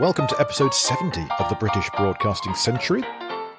Welcome to episode 70 of the British Broadcasting Century,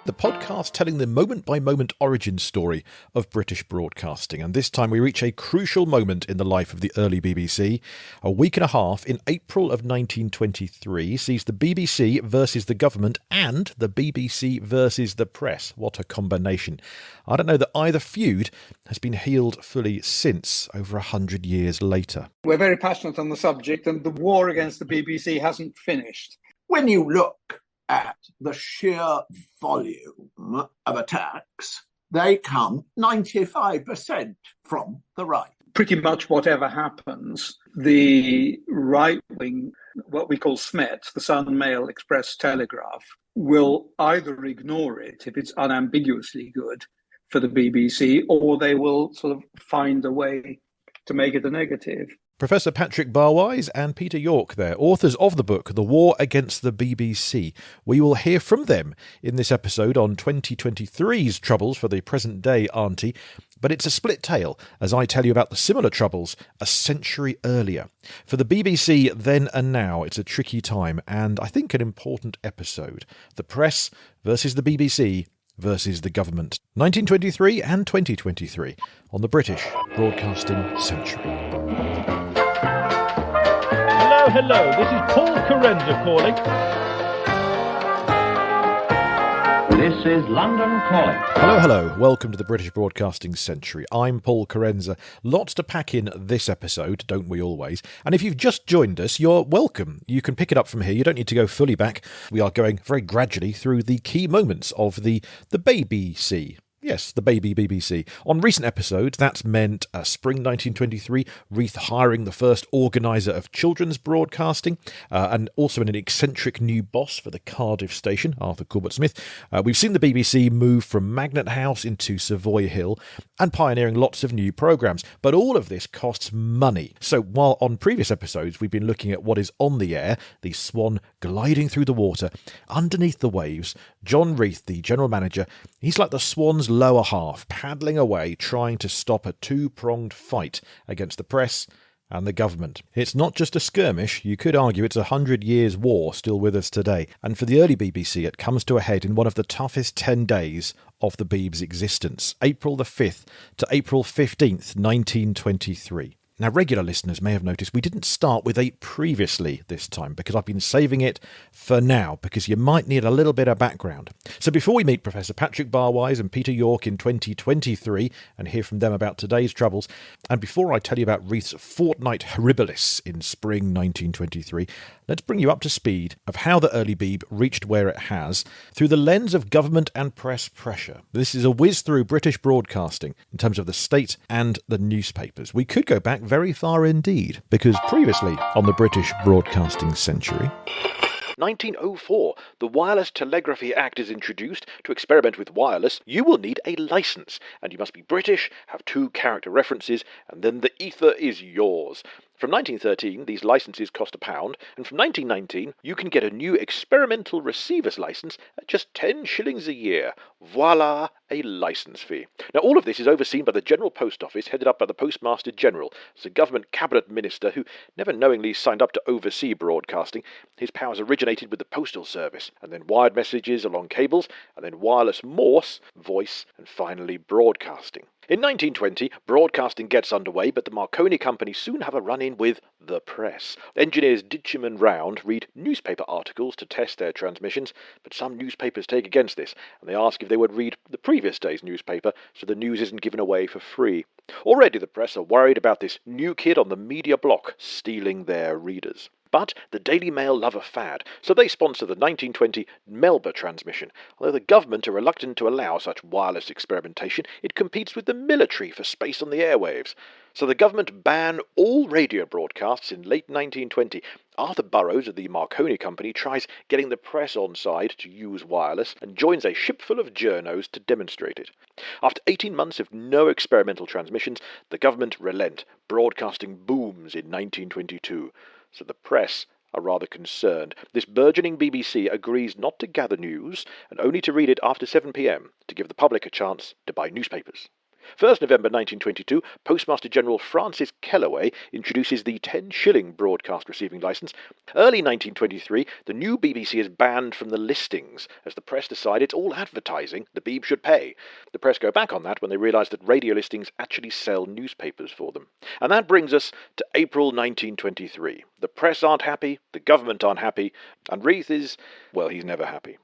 the podcast telling the moment-by-moment origin story of British broadcasting. And this time we reach a crucial moment in the life of the early BBC. A week and a half in April of 1923 sees the BBC versus the government and the BBC versus the press. What a combination. I don't know that either feud has been healed fully since, over 100 years later. We're very passionate on the subject, and the war against the BBC hasn't finished. When you look at the sheer volume of attacks, they come 95% from the right. Pretty much whatever happens, the right-wing, what we call SMET, the Sun Mail Express Telegraph, will either ignore it if it's unambiguously good for the BBC, or they will sort of find a way to make it a negative. Professor Patrick Barwise and Peter York there, authors of the book The War Against the BBC. We will hear from them in this episode on 2023's troubles for the present-day Auntie, but it's a split tale as I tell you about the similar troubles a century earlier. For the BBC then and now, it's a tricky time and I think an important episode. The press versus the BBC versus the government. 1923 and 2023 on the British Broadcasting Century. Hello, this is Paul Carenza calling. This is London calling. Hello, welcome to the British Broadcasting Century. I'm Paul Carenza. Lots to pack in this episode, don't we always? And if you've just joined us, you're welcome. You can pick it up from here. You don't need to go fully back. We are going very gradually through the key moments of the BBC. Yes, the baby BBC. On recent episodes, that's meant spring 1923, Reith hiring the first organiser of children's broadcasting, and also an eccentric new boss for the Cardiff station, Arthur Corbett-Smith. We've seen the BBC move from Magnet House into Savoy Hill, and pioneering lots of new programmes. But all of this costs money. So while on previous episodes we've been looking at what is on the air, the Swan gliding through the water, underneath the waves, John Reith, the general manager, he's like the Swan's lower half, paddling away, trying to stop a two-pronged fight against the press and the government. It's not just a skirmish, you could argue it's 100 years war still with us today. And for the early BBC, it comes to a head in one of the toughest 10 days of the Beeb's existence, April the 5th to April 15th, 1923. Now, regular listeners may have noticed we didn't start with a previously this time because I've been saving it for now because you might need a little bit of background. So before we meet Professor Patrick Barwise and Peter York in 2023 and hear from them about today's troubles, and before I tell you about Reith's fortnight horribilis in spring 1923, let's bring you up to speed of how the early Beeb reached where it has through the lens of government and press pressure. This is a whiz through British broadcasting in terms of the state and the newspapers. We could go back very far indeed, because previously on the British Broadcasting Century... 1904, the Wireless Telegraphy Act is introduced. To experiment with wireless, you will need a licence, and you must be British, have 2 character references, and then the ether is yours. From 1913, these licences cost £1, and from 1919, you can get a new experimental receiver's licence at just 10 shillings a year. Voila, a licence fee. Now, all of this is overseen by the General Post Office, headed up by the Postmaster General. As a government cabinet minister who never knowingly signed up to oversee broadcasting, his powers originated with the Postal Service, and then wired messages along cables, and then wireless Morse, voice, and finally broadcasting. In 1920, broadcasting gets underway, but the Marconi Company soon have a run-in with the press. Engineers Ditcham and Round read newspaper articles to test their transmissions, but some newspapers take against this, and they ask if they would read the previous day's newspaper so the news isn't given away for free. Already the press are worried about this new kid on the media block stealing their readers. But the Daily Mail love a fad, so they sponsor the 1920 Melba transmission. Although the government are reluctant to allow such wireless experimentation, it competes with the military for space on the airwaves. So the government ban all radio broadcasts in late 1920. Arthur Burrows of the Marconi Company tries getting the press on side to use wireless and joins a ship full of journos to demonstrate it. After 18 months of no experimental transmissions, the government relent. Broadcasting booms in 1922. So the press are rather concerned. This burgeoning BBC agrees not to gather news and only to read it after 7 p.m. to give the public a chance to buy newspapers. 1st November 1922, Postmaster General Francis Kellaway introduces the 10-shilling broadcast receiving licence. Early 1923, the new BBC is banned from the listings as the press decide it's all advertising, the Beeb should pay. The press go back on that when they realise that radio listings actually sell newspapers for them. And that brings us to April 1923. The press aren't happy, the government aren't happy, and Reith is, well, he's never happy.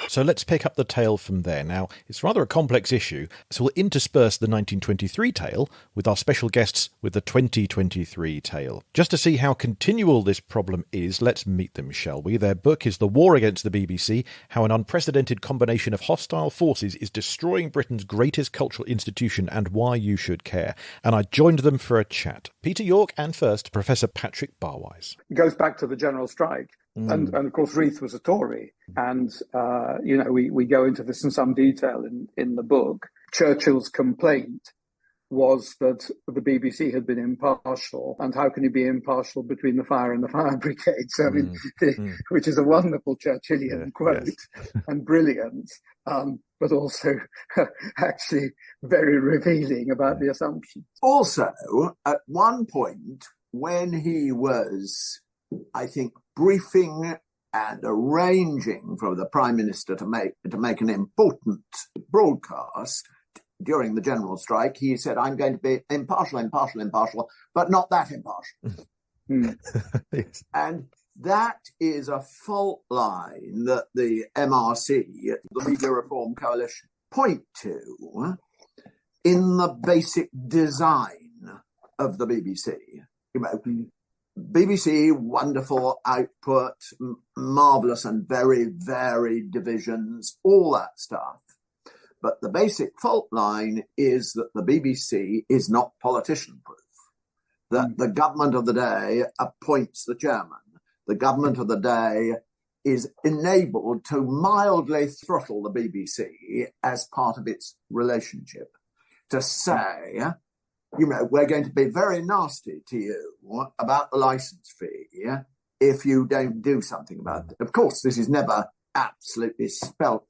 So let's pick up the tale from there. Now, it's rather a complex issue, so we'll intersperse the 1923 tale with our special guests with the 2023 tale. Just to see how continual this problem is, let's meet them, shall we? Their book is The War Against the BBC, How an Unprecedented Combination of Hostile Forces is Destroying Britain's Greatest Cultural Institution and Why You Should Care. And I joined them for a chat. Peter York and first, Professor Patrick Barwise. It goes back to the general strike. And of course, Reith was a Tory. And, we go into this in some detail in the book. Churchill's complaint was that the BBC had been impartial. And how can you be impartial between the fire and the fire brigade? So, which is a wonderful Churchillian quote and brilliant, but also actually very revealing about the assumptions. Also, at one point, when he was, I think, briefing and arranging for the Prime Minister to make an important broadcast during the general strike, he said, I'm going to be impartial, but not that impartial. Yes. And that is a fault line that the MRC, the Media Reform Coalition, point to in the basic design of the BBC. BBC, wonderful output, marvellous and very varied divisions, all that stuff. But the basic fault line is that the BBC is not politician-proof, that the government of the day appoints the chairman. The government of the day is enabled to mildly throttle the BBC as part of its relationship, to say, we're going to be very nasty to you about the licence fee if you don't do something about it. Of course, this is never absolutely spelled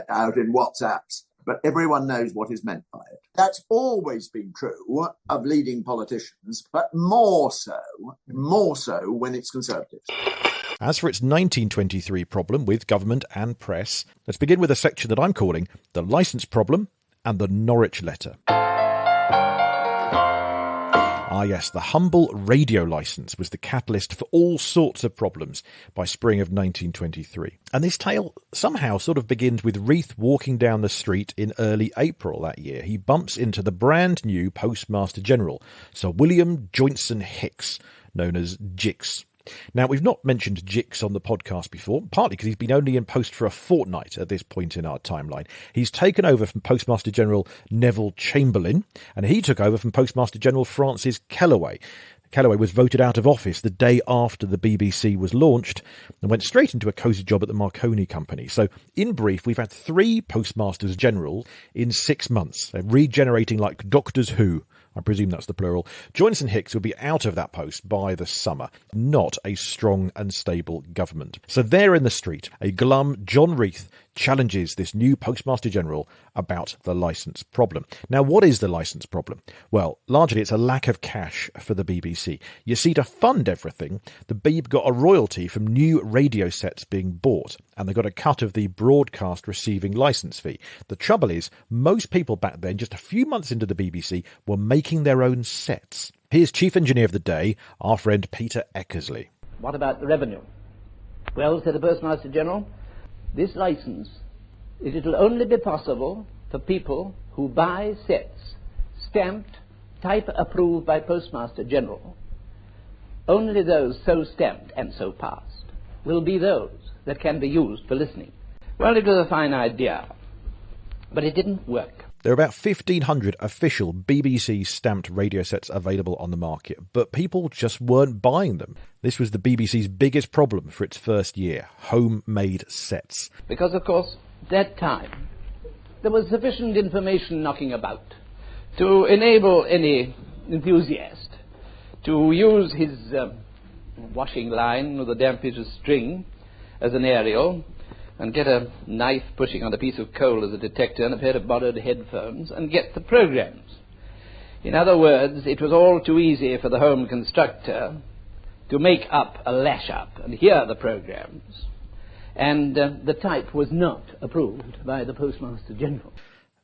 out in WhatsApps, but everyone knows what is meant by it. That's always been true of leading politicians, but more so when it's Conservatives. As for its 1923 problem with government and press, let's begin with a section that I'm calling The Licence Problem and the Norwich Letter. Ah yes, the humble radio licence was the catalyst for all sorts of problems by spring of 1923. And this tale somehow sort of begins with Reith walking down the street in early April that year. He bumps into the brand new Postmaster General, Sir William Joynson Hicks, known as Jix. Now, we've not mentioned Jix on the podcast before, partly because he's been only in post for a fortnight at this point in our timeline. He's taken over from Postmaster General Neville Chamberlain, and he took over from Postmaster General Francis Kellaway. Kellaway was voted out of office the day after the BBC was launched and went straight into a cosy job at the Marconi Company. So, in brief, we've had 3 Postmasters General in 6 months, regenerating like Doctors Who. I presume that's the plural. Joynson Hicks will be out of that post by the summer. Not a strong and stable government. So there in the street, a glum John Reith challenges this new Postmaster General about the licence problem. Now, what is the licence problem? Well, largely it's a lack of cash for the BBC. You see, to fund everything, the Beeb got a royalty from new radio sets being bought, and they got a cut of the broadcast receiving licence fee. The trouble is, most people back then, just a few months into the BBC, were making their own sets. Here's Chief Engineer of the day, our friend Peter Eckersley. What about the revenue? Well, said the Postmaster General, this licence, it'll only be possible for people who buy sets stamped, type approved by Postmaster General. Only those so stamped and so passed will be those that can be used for listening. Well, it was a fine idea, but it didn't work. There are about 1,500 official BBC stamped radio sets available on the market, but people just weren't buying them. This was the BBC's biggest problem for its first year, homemade sets. Because, of course, at that time, there was sufficient information knocking about to enable any enthusiast to use his washing line with a damped string as an aerial, and get a knife pushing on a piece of coal as a detector and a pair of borrowed headphones and get the programs. In other words, it was all too easy for the home constructor to make up a lash-up and hear the programs. And the type was not approved by the Postmaster General.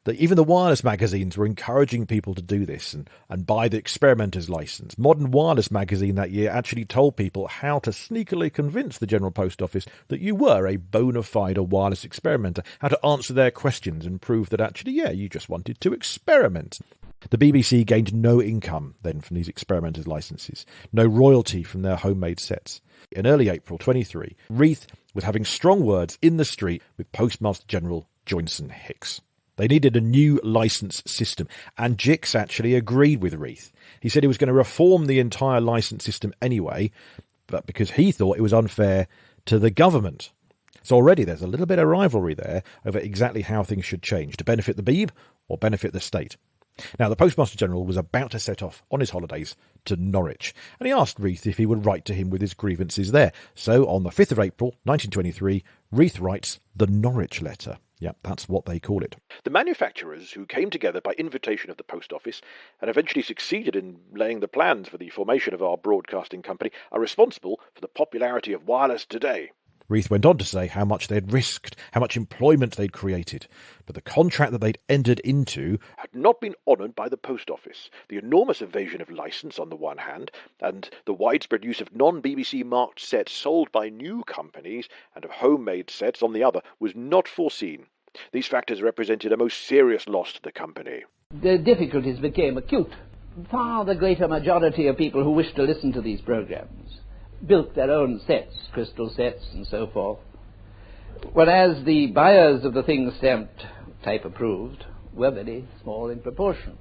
Even the wireless magazines were encouraging people to do this and buy the experimenter's license. Modern Wireless magazine that year actually told people how to sneakily convince the General Post Office that you were a bona fide wireless experimenter, how to answer their questions and prove that actually, yeah, you just wanted to experiment. The BBC gained no income then from these experimenters' licenses, no royalty from their homemade sets. In early April 23, Reith was having strong words in the street with Postmaster General Joynson Hicks. They needed a new licence system, and Jix actually agreed with Reith. He said he was going to reform the entire licence system anyway, but because he thought it was unfair to the government. So already there's a little bit of rivalry there over exactly how things should change, to benefit the Beeb or benefit the state. Now, the Postmaster General was about to set off on his holidays to Norwich, and he asked Reith if he would write to him with his grievances there. So on the 5th of April 1923, Reith writes the Norwich Letter. Yep, that's what they call it. The manufacturers, who came together by invitation of the Post Office and eventually succeeded in laying the plans for the formation of our broadcasting company, are responsible for the popularity of wireless today. Reith went on to say how much they'd risked, how much employment they'd created, but the contract that they'd entered into had not been honoured by the Post Office. The enormous evasion of licence on the one hand, and the widespread use of non-BBC marked sets sold by new companies and of homemade sets on the other was not foreseen. These factors represented a most serious loss to the company. The difficulties became acute. Far the greater majority of people who wished to listen to these programs built their own sets, crystal sets and so forth, whereas the buyers of the things stamped type approved were very small in proportion.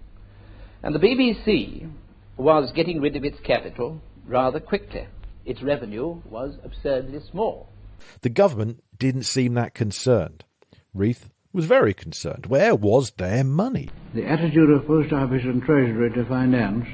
And the BBC was getting rid of its capital rather quickly. Its revenue was absurdly small. The government didn't seem that concerned. Reith was very concerned. Where was their money? The attitude of Post Office and Treasury to finance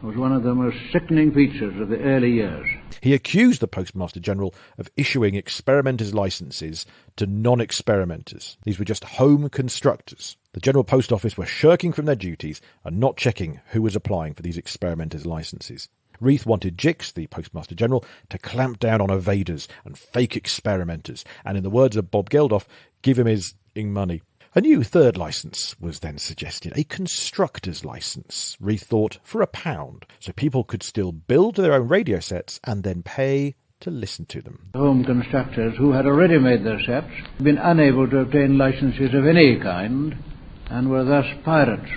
was one of the most sickening features of the early years. He accused the Postmaster General of issuing experimenters' licences to non-experimenters. These were just home constructors. The General Post Office were shirking from their duties and not checking who was applying for these experimenters' licences. Reith wanted Jix, the Postmaster General, to clamp down on evaders and fake experimenters, and in the words of Bob Geldof, give him his money. A new third licence was then suggested, a constructor's licence, Reith thought, for £1, so people could still build their own radio sets and then pay to listen to them. Home constructors who had already made their sets had been unable to obtain licences of any kind and were thus pirates.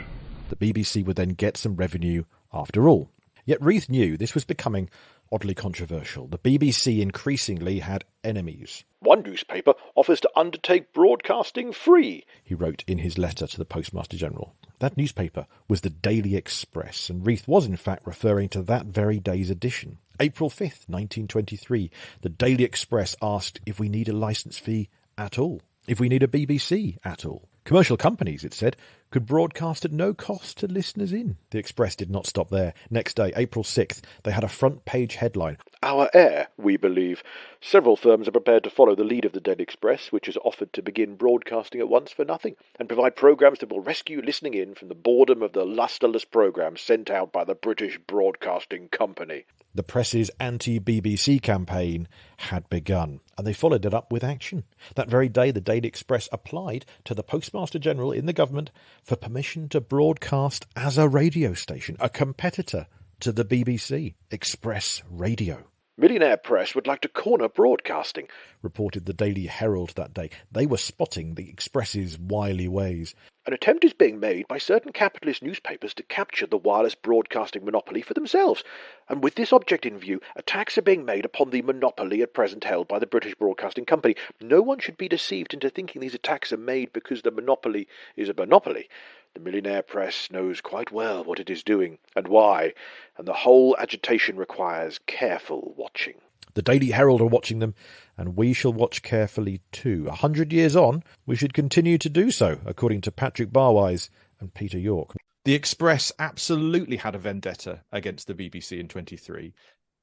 The BBC would then get some revenue after all. Yet Reith knew this was becoming oddly controversial. The BBC increasingly had enemies. One newspaper offers to undertake broadcasting free, he wrote in his letter to the Postmaster General. That newspaper was the Daily Express, and Reith was in fact referring to that very day's edition. April 5th, 1923, the Daily Express asked if we need a licence fee at all, if we need a BBC at all. Commercial companies, it said, could broadcast at no cost to listeners in. The Express did not stop there. Next day, April 6th, they had a front-page headline. Our air, we believe. Several firms are prepared to follow the lead of the Daily Express, which has offered to begin broadcasting at once for nothing, and provide programmes that will rescue listening in from the boredom of the lustreless programmes sent out by the British Broadcasting Company. The press's anti-BBC campaign had begun, and they followed it up with action. That very day, the Daily Express applied to the Postmaster General in the government for permission to broadcast as a radio station, a competitor to the BBC, Express Radio. Millionaire Press would like to corner broadcasting, reported the Daily Herald that day. They were spotting the Express's wily ways. An attempt is being made by certain capitalist newspapers to capture the wireless broadcasting monopoly for themselves, and with this object in view, attacks are being made upon the monopoly at present held by the British Broadcasting Company. No one should be deceived into thinking these attacks are made because the monopoly is a monopoly. The Millionaire Press knows quite well what it is doing and why, and the whole agitation requires careful watching. The Daily Herald are watching them, and we shall watch carefully too. 100 years on, we should continue to do so, according to Patrick Barwise and Peter York. The Express absolutely had a vendetta against the BBC in 23.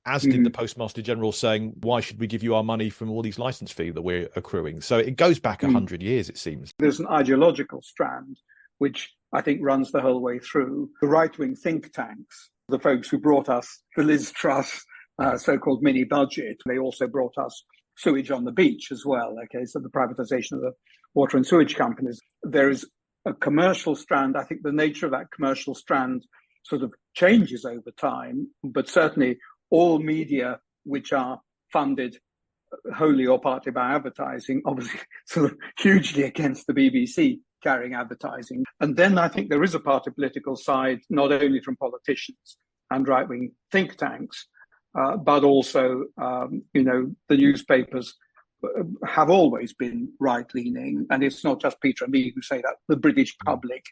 as did the Postmaster General saying, why should we give you our money from all these license fees that we're accruing? So it goes back 100 years, it seems. There's an ideological strand, which I think runs the whole way through. The right-wing think tanks, the folks who brought us the Liz Truss so-called mini budget, they also brought us sewage on the beach as well, okay, so the privatization of the water and sewage companies. There is a commercial strand. I think the nature of that commercial strand sort of changes over time, but certainly all media which are funded wholly or partly by advertising, obviously sort of hugely against the BBC carrying advertising. And then I think there is a party political side, not only from politicians and right-wing think tanks, but also, the newspapers have always been right-leaning. And it's not just Peter and me who say that. The British public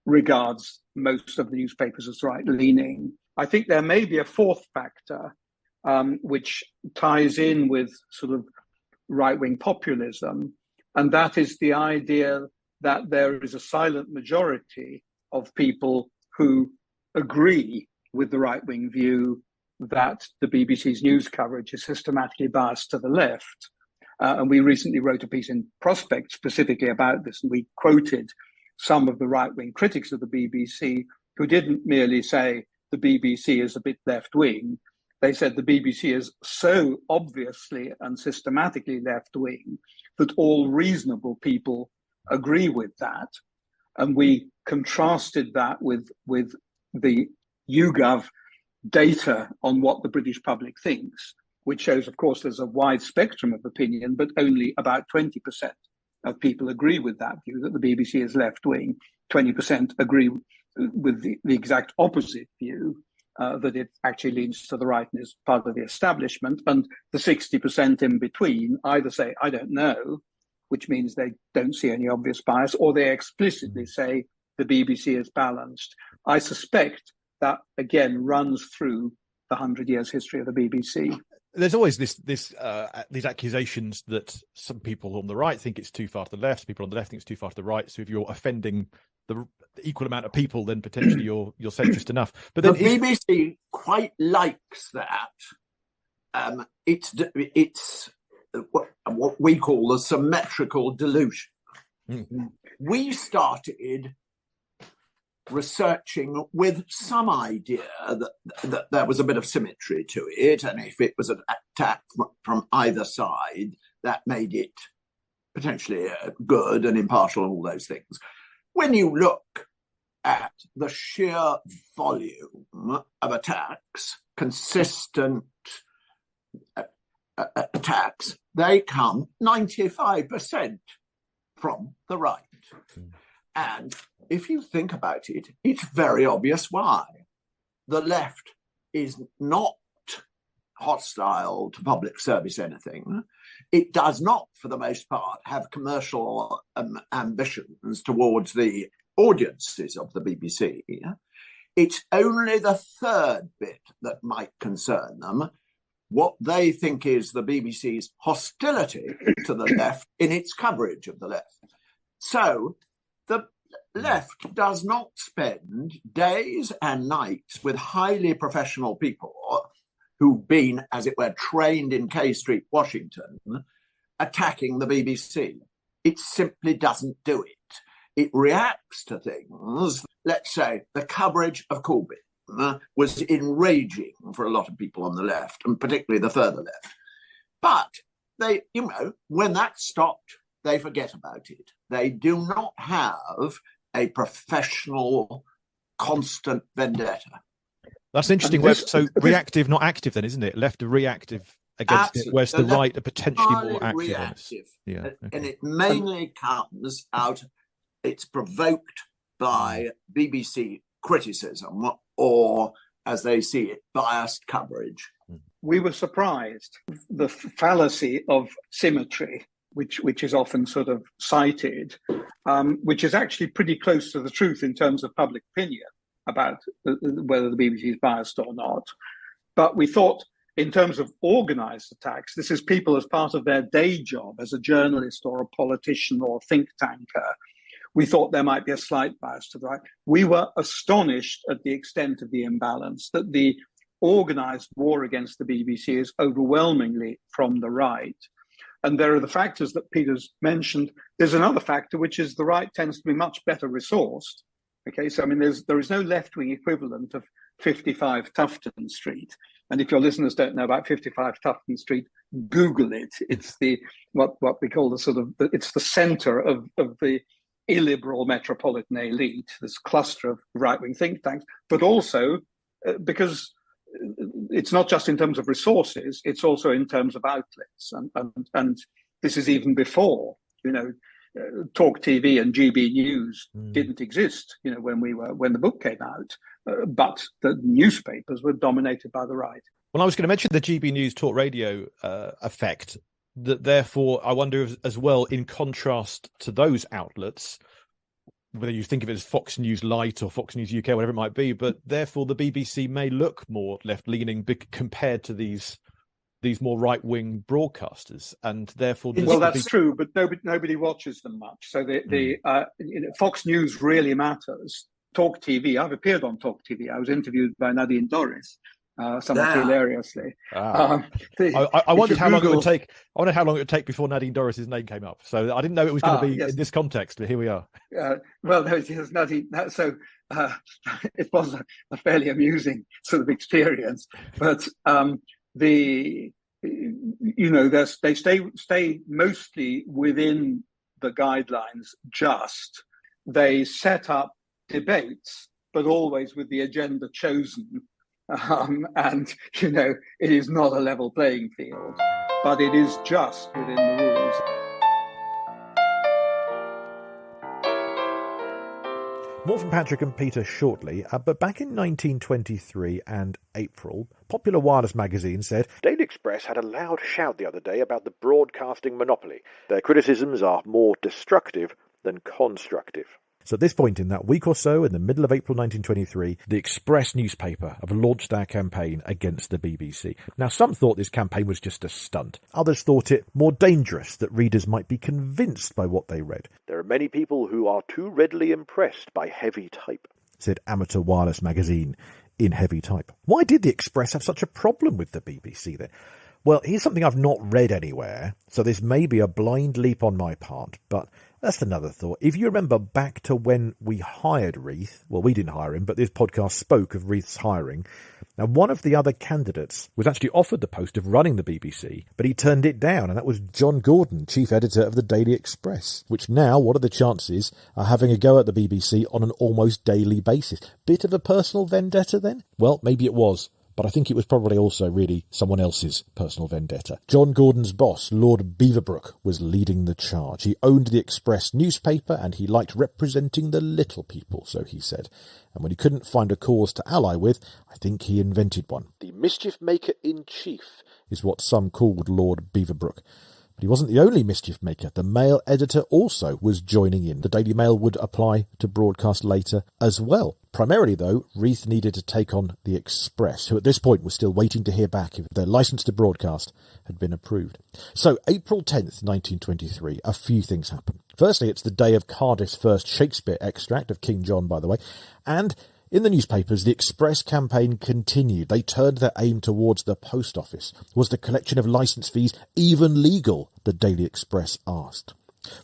regards most of the newspapers as right-leaning. I think there may be a fourth factor, which ties in with sort of right-wing populism, and that is the idea that there is a silent majority of people who agree with the right-wing view that the BBC's news coverage is systematically biased to the left. And we recently wrote a piece in Prospect specifically about this, and we quoted some of the right-wing critics of the BBC who didn't merely say the BBC is a bit left-wing. They said the BBC is so obviously and systematically left-wing that all reasonable people agree with that. And we contrasted that with the YouGov data on what the British public thinks, which shows, of course, there's a wide spectrum of opinion, but only about 20% of people agree with that view, that the BBC is left-wing. 20% agree with the exact opposite view, that it actually leans to the right and is part of the establishment. And the 60% in between either say, I don't know, which means they don't see any obvious bias, or they explicitly say the BBC is balanced. I suspect that, again, runs through the 100 years history of the BBC. There's always these accusations that some people on the right think it's too far to the left, people on the left think it's too far to the right. So if you're offending the equal amount of people, then potentially you're centrist enough. But then the BBC quite likes that. It's what we call the symmetrical delusion. Mm-hmm. We started researching with some idea that there was a bit of symmetry to it, and if it was an attack from either side, that made it potentially good and impartial and all those things. When you look at the sheer volume of attacks, consistent attacks, they come 95% from the right. And if you think about it, it's very obvious why. The left is not hostile to public service anything. It does not, for the most part, have commercial ambitions towards the audiences of the BBC. It's only the third bit that might concern them, what they think is the BBC's hostility to the left in its coverage of the left. So the left does not spend days and nights with highly professional people who've been, as it were, trained in K Street, Washington, attacking the BBC. It simply doesn't do it. It reacts to things. Let's say the coverage of Corbyn was enraging for a lot of people on the left, and particularly the further left. But they, when that stopped, they forget about it. They do not have a professional, constant vendetta. That's interesting. So reactive, not active then, isn't it? Left are reactive against Absolutely. It, whereas the right are potentially more active. Reactive. Yeah, okay. And it mainly comes out, it's provoked by BBC criticism or, as they see it, biased coverage. We were surprised. The fallacy of symmetry, which is often sort of cited, which is actually pretty close to the truth in terms of public opinion about whether the BBC is biased or not. But we thought, in terms of organised attacks, this is people as part of their day job as a journalist or a politician or a think tanker. We thought there might be a slight bias to the right. We were astonished at the extent of the imbalance, that the organised war against the BBC is overwhelmingly from the right. And there are the factors that Peter's mentioned. There's another factor, which is the right tends to be much better resourced. Okay, so I mean, there is no left-wing equivalent of 55 Tufton Street. And if your listeners don't know about 55 Tufton Street, Google it. It's the what we call the sort of it's the centre of the illiberal metropolitan elite, this cluster of right-wing think tanks, but also because it's not just in terms of resources, it's also in terms of outlets. And this is even before, Talk TV and GB News didn't exist, when the book came out, but the newspapers were dominated by the right. Well, I was going to mention the GB News Talk Radio effect, that therefore I wonder if, as well, in contrast to those outlets, whether you think of it as Fox News Light or Fox News UK, whatever it might be, but therefore the BBC may look more left-leaning compared to these more right-wing broadcasters, and therefore... Well, that's true, but nobody watches them much. So Fox News really matters. Talk TV, I've appeared on Talk TV. I was interviewed by Nadine Dorries, somewhat hilariously. I wondered how long it would take. I wondered how long it would take before Nadine Dorries' name came up. So I didn't know it was going to be in this context, but here we are. Well, no, it's Nadine. So it was a fairly amusing sort of experience, but they stay mostly within the guidelines. They set up debates, but always with the agenda chosen. And it is not a level playing field, but it is just within the rules. More from Patrick and Peter shortly, but back in 1923 and April, Popular Wireless magazine said, Daily Express had a loud shout the other day about the broadcasting monopoly. Their criticisms are more destructive than constructive. So at this point in that week or so, in the middle of April 1923, the Express newspaper have launched their campaign against the BBC. Now, some thought this campaign was just a stunt. Others thought it more dangerous, that readers might be convinced by what they read. There are many people who are too readily impressed by heavy type, said Amateur Wireless magazine in heavy type. Why did the Express have such a problem with the BBC then? Well, here's something I've not read anywhere, so this may be a blind leap on my part, but that's another thought. If you remember back to when we hired Reith, well, we didn't hire him, but this podcast spoke of Reith's hiring. Now, one of the other candidates was actually offered the post of running the BBC, but he turned it down, and that was John Gordon, chief editor of the Daily Express, which now, what are the chances, are having a go at the BBC on an almost daily basis. Bit of a personal vendetta then? Well, maybe it was. But I think it was probably also really someone else's personal vendetta. John Gordon's boss, Lord Beaverbrook, was leading the charge. He owned the Express newspaper and he liked representing the little people, so he said. And when he couldn't find a cause to ally with, I think he invented one. The mischief maker in chief is what some called Lord Beaverbrook. But he wasn't the only mischief maker. The Mail editor also was joining in. The Daily Mail would apply to broadcast later as well. Primarily, though, Reith needed to take on the Express, who at this point was still waiting to hear back if their licence to broadcast had been approved. So, April 10th, 1923, a few things happen. Firstly, it's the day of Cardiff's first Shakespeare extract of King John, by the way, and in the newspapers, the Express campaign continued. They turned their aim towards the post office. Was the collection of licence fees even legal? The Daily Express asked.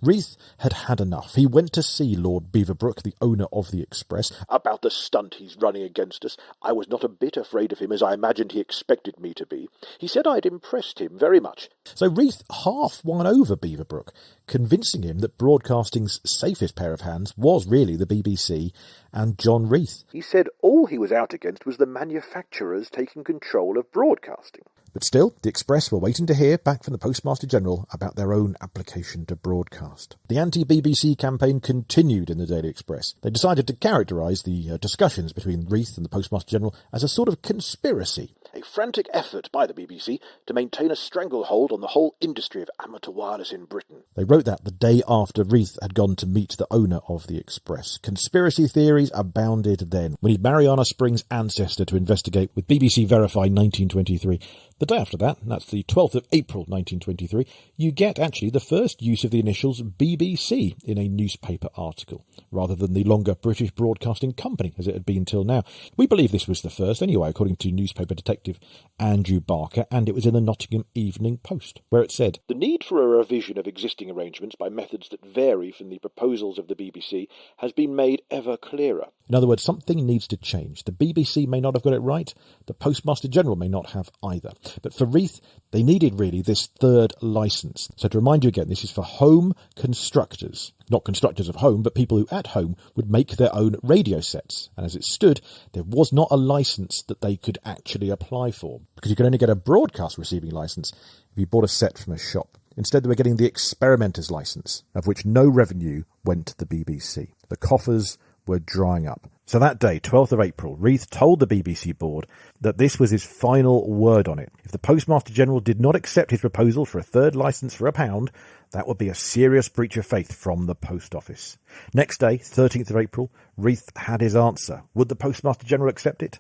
Reith had had enough. He went to see Lord Beaverbrook, the owner of the Express. About the stunt he's running against us, I was not a bit afraid of him as I imagined he expected me to be. He said I'd impressed him very much. So Reith half won over Beaverbrook, convincing him that broadcasting's safest pair of hands was really the BBC and John Reith. He said all he was out against was the manufacturers taking control of broadcasting. But still, the Express were waiting to hear back from the Postmaster General about their own application to broadcast. The anti-BBC campaign continued in the Daily Express. They decided to characterise the discussions between Reith and the Postmaster General as a sort of conspiracy. A frantic effort by the BBC to maintain a stranglehold on the whole industry of amateur wireless in Britain. They wrote that the day after Reith had gone to meet the owner of the Express. Conspiracy theories abounded then. We need Mariana Spring's ancestor to investigate with BBC Verify 1923. The day after that, and that's the 12th of April 1923, you get actually the first use of the initials BBC in a newspaper article, rather than the longer British Broadcasting Company as it had been till now. We believe this was the first anyway, according to newspaper detective Andrew Barker, and it was in the Nottingham Evening Post, where it said, "The need for a revision of existing arrangements by methods that vary from the proposals of the BBC has been made ever clearer." In other words, something needs to change. The BBC may not have got it right, the Postmaster General may not have either. But for Reith, they needed really this third licence. So to remind you again, this is for home constructors. Not constructors of home, but people who at home would make their own radio sets. And as it stood, there was not a licence that they could actually apply for, because you could only get a broadcast receiving licence if you bought a set from a shop. Instead, they were getting the experimenter's licence, of which no revenue went to the BBC. The coffers were drying up. So that day, 12th of April, Reith told the BBC board that this was his final word on it. If the Postmaster General did not accept his proposal for a third licence for £1, that would be a serious breach of faith from the Post Office. Next day, 13th of April, Reith had his answer. Would the Postmaster General accept it?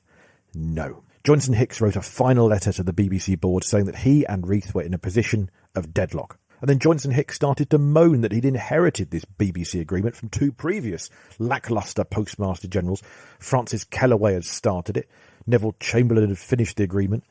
No. Johnson Hicks wrote a final letter to the BBC board saying that he and Reith were in a position of deadlock. And then Johnson Hicks started to moan that he'd inherited this BBC agreement from two previous lacklustre Postmaster Generals. Francis Kellaway had started it. Neville Chamberlain had finished the agreement.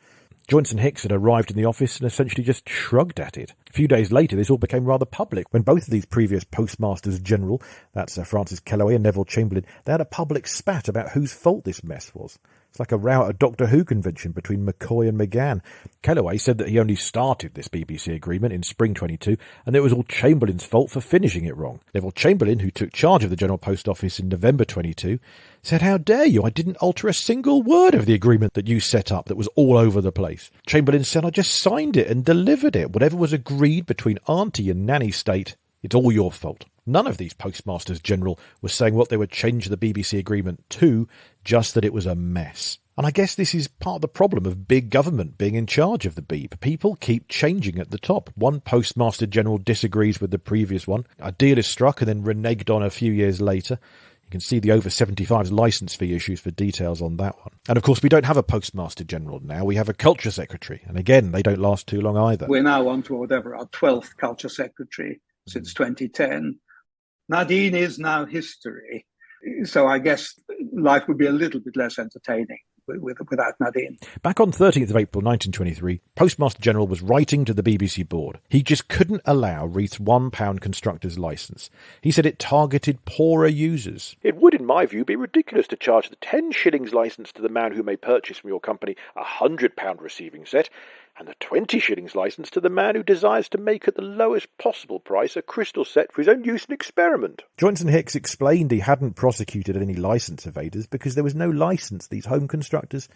Johnson Hicks had arrived in the office and essentially just shrugged at it. A few days later, this all became rather public when both of these previous Postmasters General, that's Francis Kellaway and Neville Chamberlain, they had a public spat about whose fault this mess was. It's like a row at a Doctor Who convention between McCoy and McGann. Kellaway said that he only started this BBC agreement in spring 22, and it was all Chamberlain's fault for finishing it wrong. Neville Chamberlain, who took charge of the General Post Office in November 22, said, "How dare you? I didn't alter a single word of the agreement that you set up that was all over the place." Chamberlain said, "I just signed it and delivered it. Whatever was agreed between Auntie and Nanny State, it's all your fault." None of these Postmasters General was saying what they would change the BBC agreement to, just that it was a mess. And I guess this is part of the problem of big government being in charge of the Beeb. People keep changing at the top. One Postmaster General disagrees with the previous one. A deal is struck and then reneged on a few years later. You can see the over 75's licence fee issues for details on that one. And of course, we don't have a Postmaster General now. We have a Culture Secretary. And again, they don't last too long either. We're now on to our 12th Culture Secretary since 2010. Nadine is now history. So I guess life would be a little bit less entertaining without Nadine. Back on 13th of April 1923, Postmaster General was writing to the BBC board. He just couldn't allow Reith's £1 constructor's licence. He said it targeted poorer users. "It would, in my view, be ridiculous to charge the 10 shillings licence to the man who may purchase from your company a £100 receiving set, and the 20 shillings licence to the man who desires to make at the lowest possible price a crystal set for his own use and experiment." Johnson Hicks explained he hadn't prosecuted any licence evaders because there was no licence these home constructors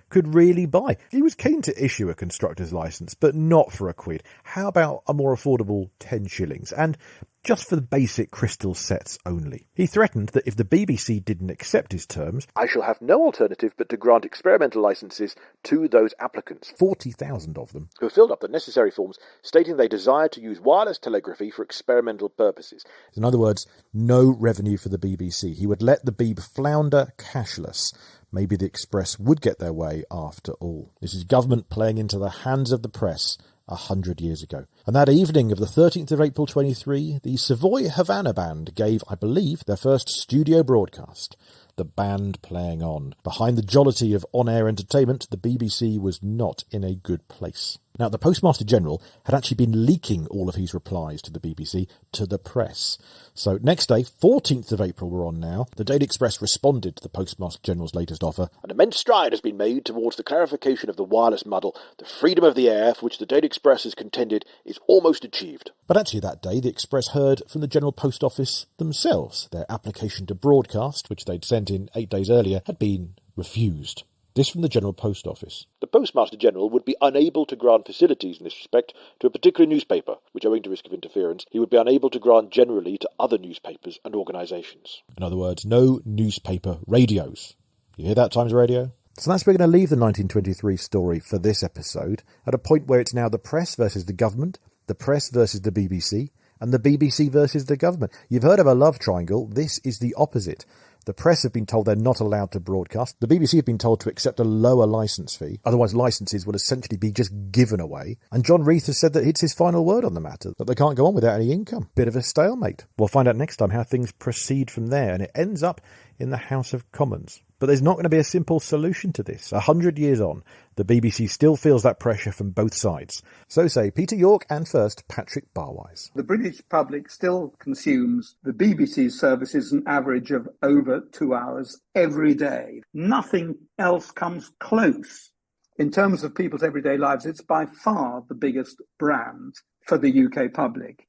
could really buy. He was keen to issue a constructor's licence, but not for £1. How about a more affordable 10 shillings? And just for the basic crystal sets only. He threatened that if the BBC didn't accept his terms, "I shall have no alternative but to grant experimental licences to those applicants," 40,000 of them, who filled up the necessary forms stating they desired to use wireless telegraphy for experimental purposes. In other words, no revenue for the BBC. He would let the Beeb flounder cashless. Maybe the Express would get their way after all. This is government playing into the hands of the press 100 years ago. And that evening of the 13th of April 23, the Savoy Havana Band gave, I believe, their first studio broadcast. The band playing on. Behind the jollity of on-air entertainment, the BBC was not in a good place. Now, the Postmaster General had actually been leaking all of his replies to the BBC to the press. So next day, 14th of April we're on now, the Daily Express responded to the Postmaster General's latest offer. "An immense stride has been made towards the clarification of the wireless muddle. The freedom of the air, for which the Daily Express has contended, is almost achieved." But actually that day, the Express heard from the General Post Office themselves. Their application to broadcast, which they'd sent in 8 days earlier, had been refused. This from the General Post Office. "The Postmaster General would be unable to grant facilities in this respect to a particular newspaper, which, owing to risk of interference, he would be unable to grant generally to other newspapers and organisations." In other words, no newspaper radios. You hear that, Times Radio? So that's where we're going to leave the 1923 story for this episode, at a point where it's now the press versus the government, the press versus the BBC, and the BBC versus the government. You've heard of a love triangle. This is the opposite. The press have been told they're not allowed to broadcast. The BBC have been told to accept a lower licence fee. Otherwise, licences will essentially be just given away. And John Reith has said that it's his final word on the matter, that they can't go on without any income. Bit of a stalemate. We'll find out next time how things proceed from there. And it ends up in the House of Commons. But there's not going to be a simple solution to this. 100 years on, the BBC still feels that pressure from both sides. So say Peter York and first Patrick Barwise. The British public still consumes the BBC's services an average of over 2 hours every day. Nothing else comes close. In terms of people's everyday lives, it's by far the biggest brand for the UK public.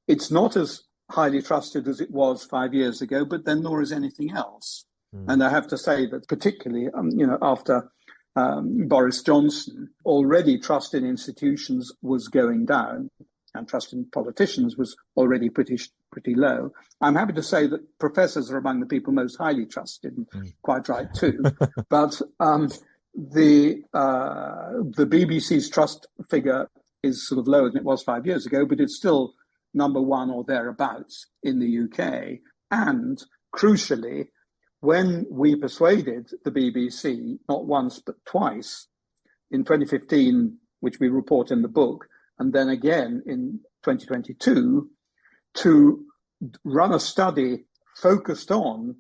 It's not as highly trusted as it was 5 years ago, but then nor is anything else. And I have to say that particularly, after Boris Johnson, already trust in institutions was going down and trust in politicians was already pretty low. I'm happy to say that professors are among the people most highly trusted, and quite right too. But the BBC's trust figure is sort of lower than it was 5 years ago, but it's still number one or thereabouts in the UK. And crucially, when we persuaded the BBC, not once but twice, in 2015, which we report in the book, and then again in 2022, to run a study focused on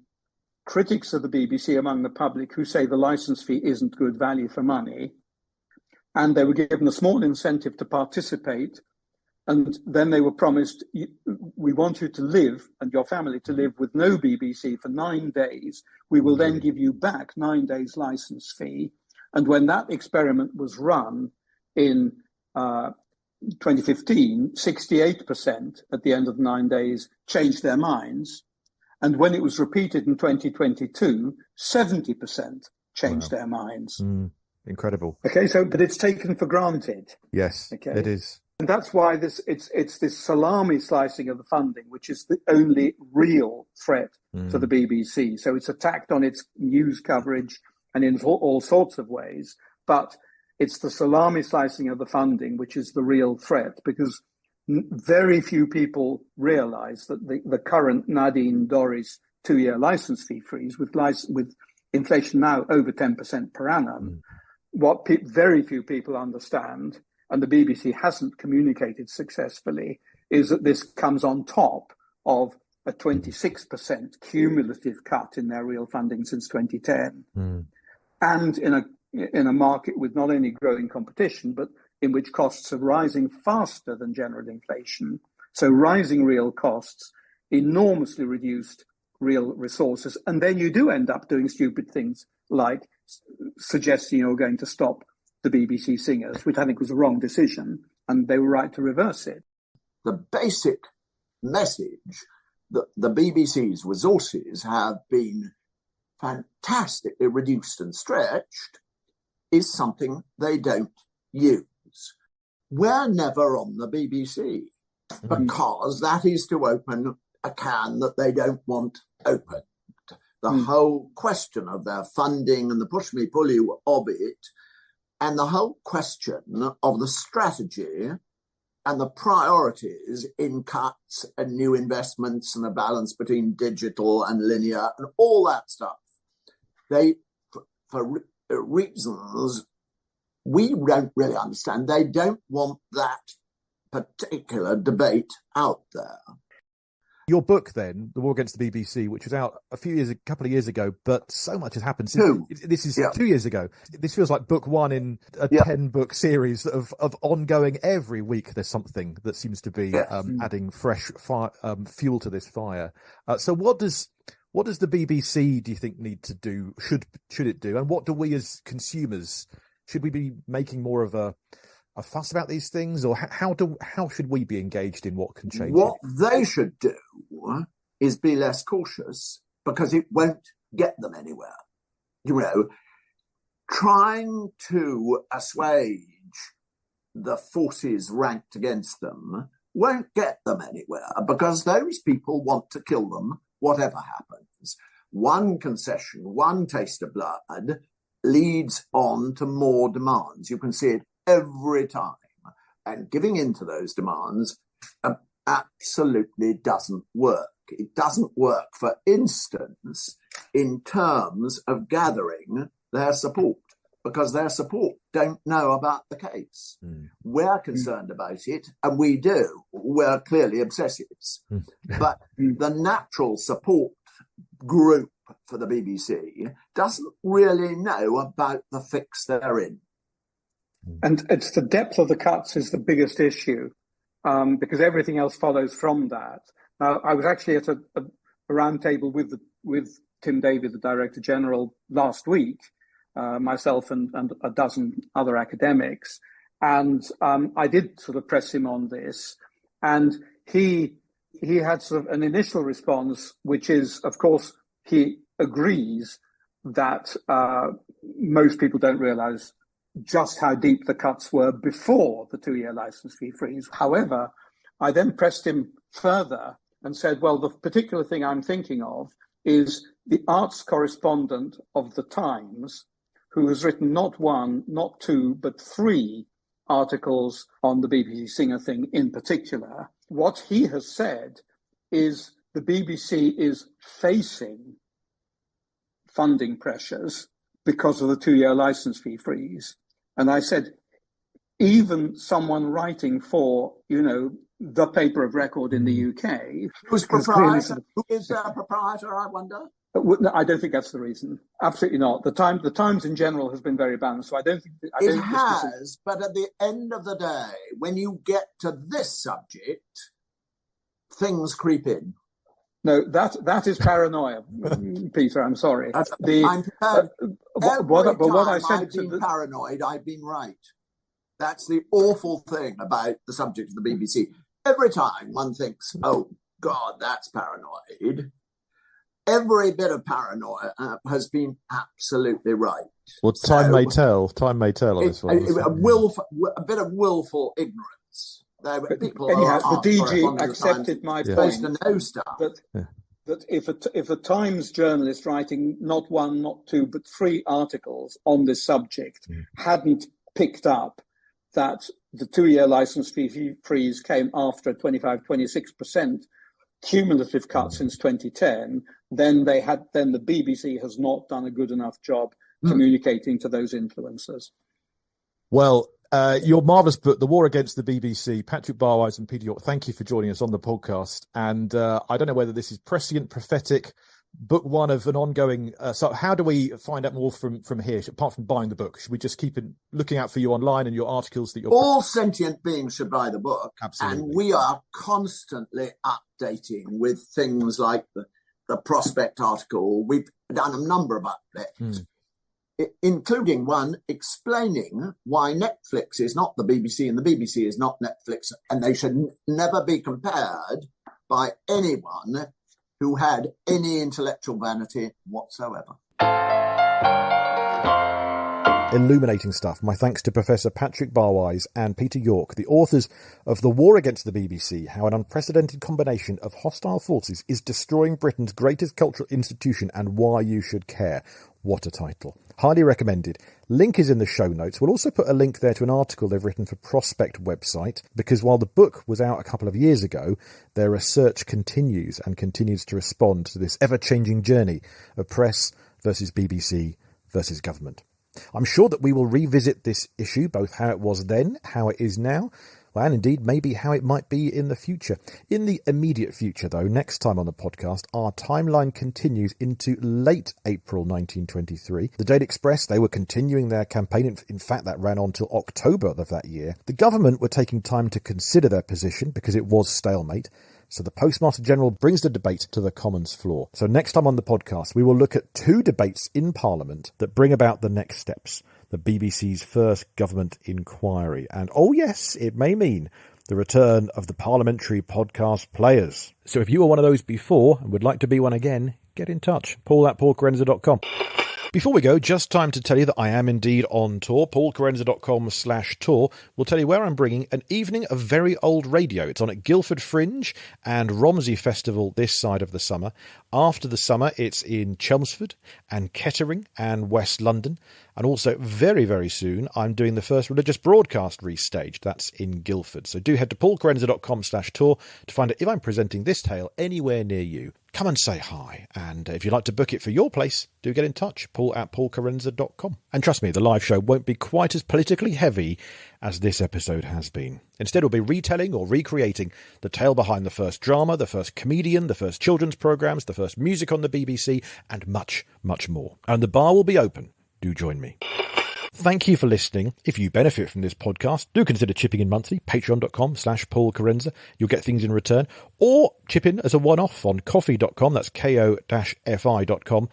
critics of the BBC among the public who say the licence fee isn't good value for money, and they were given a small incentive to participate. And then they were promised, we want you to live and your family to live with no BBC for 9 days. We will then give you back 9 days license fee. And when that experiment was run in 2015, 68% at the end of 9 days changed their minds. And when it was repeated in 2022, 70% changed their minds. Incredible. Okay, but it's taken for granted. Yes, okay. It is. And that's why it's this salami slicing of the funding, which is the only real threat to the BBC. So it's attacked on its news coverage and in all sorts of ways. But it's the salami slicing of the funding, which is the real threat, because very few people realise that the current Nadine Dorries 2-year licence fee freeze with inflation now over 10% per annum, what very few people understand, and the BBC hasn't communicated successfully, is that this comes on top of a 26% cumulative cut in their real funding since 2010. And in a market with not only growing competition, but in which costs are rising faster than general inflation. So rising real costs, enormously reduced real resources. And then you do end up doing stupid things like suggesting you're going to stop the BBC singers, which I think was a wrong decision, and they were right to reverse it. The basic message that the BBC's resources have been fantastically reduced and stretched is something they don't use. We're never on the BBC because that is to open a can that they don't want opened. The whole question of their funding and the push-me-pull-you of it, and the whole question of the strategy and the priorities in cuts and new investments and the balance between digital and linear and all that stuff. They, for reasons we don't really understand, they don't want that particular debate out there. Your book, then, The War Against the BBC, which was out a couple of years ago, but so much has happened since. This is 2 years ago. This feels like book one in a 10-book series of ongoing. Every week there's something that seems to be adding fresh fuel to this fire. So what does the BBC, do you think, need to do? Should it do? And what do we as consumers, should we be making more of a fuss about these things, or how should we be engaged in what can change? What they should do is be less cautious, because it won't get them anywhere. You know, trying to assuage the forces ranked against them won't get them anywhere, because those people want to kill them whatever happens. One concession, one taste of blood leads on to more demands. You can see it every time, and giving in to those demands absolutely doesn't work. It doesn't work, for instance, in terms of gathering their support, because their support don't know about the case. We're concerned about it, and we do. We're clearly obsessives. But the natural support group for the BBC doesn't really know about the fix they're in. And it's the depth of the cuts is the biggest issue, because everything else follows from that. Now, I was actually at a roundtable with Tim Davie, the Director General, last week, myself and a dozen other academics, and I did sort of press him on this, and he had sort of an initial response, which is, of course, he agrees that most people don't realise just how deep the cuts were before the 2-year licence fee freeze. However, I then pressed him further and said, well, the particular thing I'm thinking of is the arts correspondent of the Times, who has written not one, not two, but 3 articles on the BBC Singer thing in particular. What he has said is the BBC is facing funding pressures because of the 2-year licence fee freeze. And I said, even someone writing for, the paper of record in the UK... Who's proprietor? Who is their proprietor, I wonder? No, I don't think that's the reason. Absolutely not. The Times in general has been very balanced, so I don't think... It has, but at the end of the day, when you get to this subject, things creep in. No, that is paranoia, Peter. I'm sorry. I'm prepared. What I said, I've been paranoid. I've been right. That's the awful thing about the subject of the BBC. Every time one thinks, "Oh God, that's paranoid," every bit of paranoia has been absolutely right. Well, time may tell. Time may tell on this one. A bit of willful ignorance. People anyhow, the DG accepted my point to know stuff. That if a Times journalist writing not 1, not 2, but 3 articles on this subject hadn't picked up that the 2-year licence fee freeze came after a 25-26% cumulative cut since 2010, then the BBC has not done a good enough job communicating to those influencers. Well, your marvellous book, The War Against the BBC, Patrick Barwise and Peter York, thank you for joining us on the podcast. And I don't know whether this is prescient, prophetic, book one of an ongoing... so how do we find out more from here, apart from buying the book? Should we just keep looking out for you online and your articles that you're... All sentient beings should buy the book. Absolutely. And we are constantly updating with things like the Prospect article. We've done a number of updates. Including one explaining why Netflix is not the BBC and the BBC is not Netflix, and they should never be compared by anyone who had any intellectual vanity whatsoever. Illuminating stuff. My thanks to Professor Patrick Barwise and Peter York, the authors of The War Against the BBC, How an Unprecedented Combination of Hostile Forces is Destroying Britain's Greatest Cultural Institution and Why You Should Care. What a title. Highly recommended. Link is in the show notes. We'll also put a link there to an article they've written for Prospect website, because while the book was out a couple of years ago, their research continues to respond to this ever-changing journey of press versus BBC versus government. I'm sure that we will revisit this issue, both how it was then, how it is now, and indeed maybe how it might be in the future. In the immediate future, though, next time on the podcast, our timeline continues into late April 1923. The Daily Express, they were continuing their campaign. In fact, that ran on till October of that year. The government were taking time to consider their position because it was stalemate. So the Postmaster General brings the debate to the Commons floor. So next time on the podcast, we will look at 2 debates in Parliament that bring about the next steps. The BBC's first government inquiry. And oh yes, it may mean the return of the parliamentary podcast players. So if you were one of those before and would like to be one again, get in touch. paul@paulcarenza.com. Before we go, just time to tell you that I am indeed on tour. paulcarenza.com/tour will tell you where I'm bringing an evening of very old radio. It's on at Guildford Fringe and Romsey Festival this side of the summer. After the summer, it's in Chelmsford and Kettering and West London. And also, very, very soon, I'm doing the first religious broadcast restaged. That's in Guildford. So do head to paulcarenza.com/tour to find out if I'm presenting this tale anywhere near you. Come and say hi. And if you'd like to book it for your place, do get in touch. paul@paulcarenza.com. And trust me, the live show won't be quite as politically heavy as this episode has been. Instead, we'll be retelling or recreating the tale behind the first drama, the first comedian, the first children's programmes, the first music on the BBC, and much, much more. And the bar will be open. Do join me. Thank you for listening. If you benefit from this podcast, do consider chipping in monthly, patreon.com/Paul Carenza. You'll get things in return. Or chip in as a one-off on ko.com, that's ko-fi.com/Paul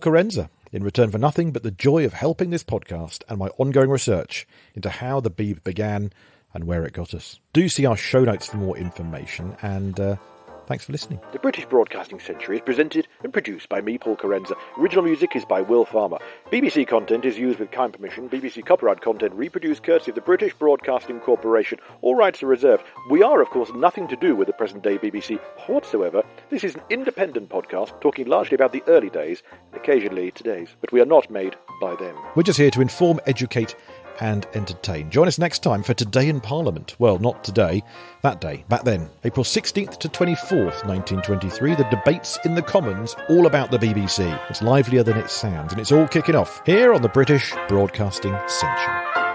Carenza. In return for nothing but the joy of helping this podcast and my ongoing research into how the Beeb began and where it got us. Do see our show notes for more information, and thanks for listening. The British Broadcasting Century is presented and produced by me, Paul Carenza. Original music is by Will Farmer. BBC content is used with kind permission. BBC copyright content reproduced courtesy of the British Broadcasting Corporation. All rights are reserved. We are, of course, nothing to do with the present-day BBC whatsoever. This is an independent podcast talking largely about the early days and occasionally today's. But we are not made by them. We're just here to inform, educate and entertain. Join us next time for Today in Parliament. Well, not today, that day, back then, April 16th to 24th, 1923, the debates in the Commons, all about the BBC. It's livelier than it sounds, and it's all kicking off here on the British Broadcasting Century.